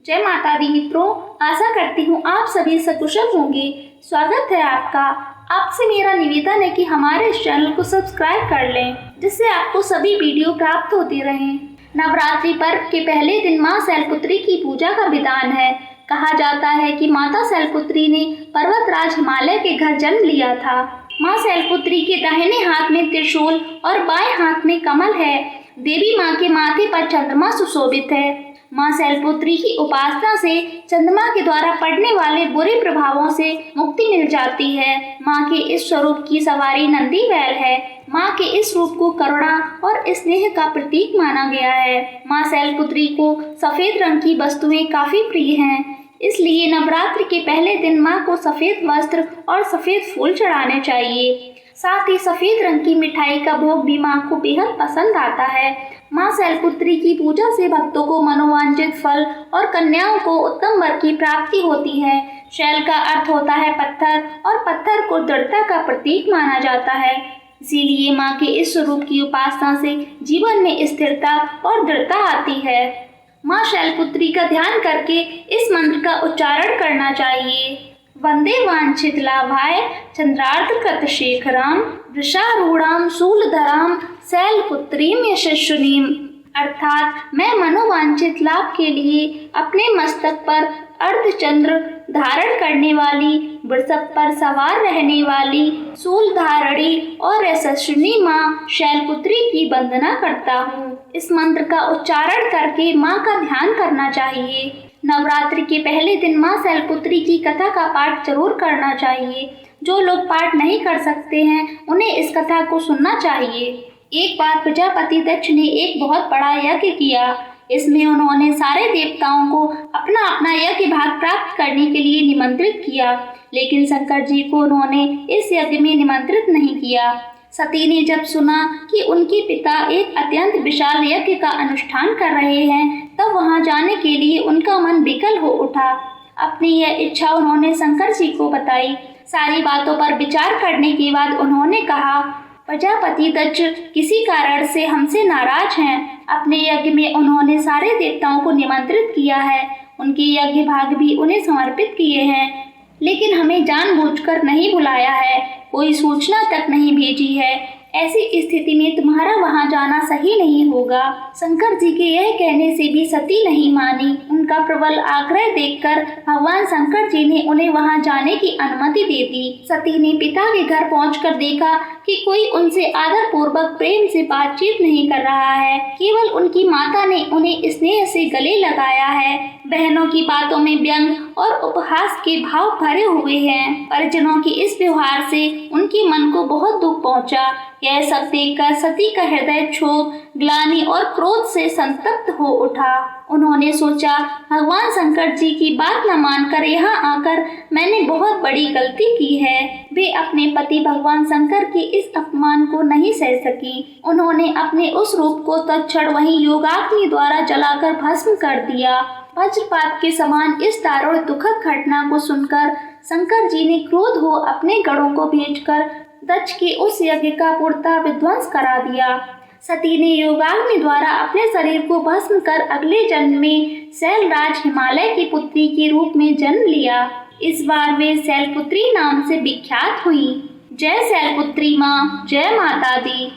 जय माता दी मित्रों, आशा करती हूँ आप सभी सकुशल होंगे। स्वागत है आपका। आपसे मेरा निवेदन है कि हमारे इस चैनल को सब्सक्राइब कर लें, जिससे आपको सभी वीडियो प्राप्त होते रहें। नवरात्रि पर्व के पहले दिन मां शैलपुत्री की पूजा का विधान है। कहा जाता है कि माता शैलपुत्री ने पर्वतराज हिमालय के घर जन्म लिया था। मां शैलपुत्री के दाहिने हाथ में त्रिशूल और बाएं हाथ में कमल है। देवी मां के माथे पर चंद्रमा सुशोभित है। मां शैलपुत्री की उपासना से चंद्रमा के द्वारा पड़ने वाले बुरे प्रभावों से मुक्ति मिल जाती है। मां के इस स्वरूप की सवारी नंदी बैल है। मां के इस रूप को करुणा और स्नेह का प्रतीक माना गया है। मां शैलपुत्री को सफेद रंग की वस्तुएं काफी प्रिय हैं, इसलिए नवरात्रि के पहले दिन मां को सफेद वस्त्र और सफेद फूल चढ़ाने चाहिए। साथ ही सफेद रंग की मिठाई का भोग भी मां को बेहद पसंद आता है। मां शैलपुत्री की पूजा से भक्तों को मनोवांछित फल और कन्याओं को उत्तम वर की प्राप्ति होती है। शैल का अर्थ होता है पत्थर, और पत्थर को दृढ़ता का प्रतीक माना जाता है। इसीलिए मां के इस स्वरूप की उपासना से जीवन में स्थिरता और दृढ़ता आती है। मां शैलपुत्री का ध्यान करके इस मंत्र का उच्चारण करना चाहिए। वंदे वांछित लाभाय चंद्रार्धकृत शेखराम वृषारूढ़ाम शूलधराम शैलपुत्रीम यशस्विनीम। अर्थात मैं मनोवांछित लाभ के लिए अपने मस्तक पर अर्धचंद्र धारण करने वाली, वृषभ पर सवार रहने वाली, शूलधारणी और यशस्विनी मां शैलपुत्री की वंदना करता हूँ। इस मंत्र का उच्चारण करके मां का ध्यान करना चाहिए। नवरात्रि के पहले दिन मां शैलपुत्री की कथा का पाठ जरूर करना चाहिए। जो लोग पाठ नहीं कर सकते हैं, उन्हें इस कथा को सुनना चाहिए। एक बार प्रजापति दक्ष ने एक बहुत बड़ा यज्ञ किया। इसमें उन्होंने सारे देवताओं को अपना अपना यज्ञ भाग प्राप्त करने के लिए निमंत्रित किया, लेकिन शंकर जी को उन्होंने इस यज्ञ में निमंत्रित नहीं किया। सती ने जब सुना कि उनके पिता एक अत्यंत विशाल यज्ञ का अनुष्ठान कर रहे हैं, तब वहां जाने के लिए उनका मन विकल हो उठा। अपनी यह इच्छा उन्होंने शंकर जी को बताई। सारी बातों पर विचार करने के बाद उन्होंने कहा, प्रजापति दक्ष किसी कारण से हमसे नाराज हैं। अपने यज्ञ में उन्होंने सारे देवताओं को निमंत्रित किया है, उनके यज्ञ भाग भी उन्हें समर्पित किए हैं, लेकिन हमें जानबूझकर नहीं बुलाया है, कोई सूचना तक नहीं भेजी है। ऐसी स्थिति में तुम्हारा वहां जाना सही नहीं होगा। शंकर जी के यह कहने से भी सती नहीं मानी। उनका प्रबल आग्रह देखकर भगवान शंकर जी ने उन्हें वहां जाने की अनुमति दे दी। सती ने पिता के घर पहुंचकर देखा कि कोई उनसे आदर पूर्वक प्रेम से बातचीत नहीं कर रहा है। केवल उनकी माता ने उन्हें स्नेह से गले लगाया है। बहनों की बातों में व्यंग और उपहास के भाव भरे हुए हैं। परिजनों के इस व्यवहार से उनके मन को बहुत दुख पहुंचा। यह सब देखकर सती का हृदय क्षोभ, ग्लानि और क्रोध से संतप्त हो उठा। उन्होंने सोचा, भगवान शंकर जी की बात न मानकर यहाँ आकर मैंने बहुत बड़ी गलती की है। वे अपने पति भगवान शंकर के इस अपमान को नहीं सह सकी। उन्होंने अपने उस रूप को तत्क्षण वहीं योगाग्नि द्वारा जलाकर भस्म कर दिया। वज्रपात के समान इस दारुण दुखद घटना को सुनकर शंकर जी ने क्रोध हो अपने गणों को भेजकर दक्ष के उस यज्ञ का पूर्णतः विध्वंस करा दिया। सती ने योगाग्नि द्वारा अपने शरीर को भस्म कर अगले जन्म में शैलराज हिमालय की पुत्री के रूप में जन्म लिया। इस बार वे शैलपुत्री नाम से विख्यात हुई। जय शैलपुत्री माँ, जय माता दी।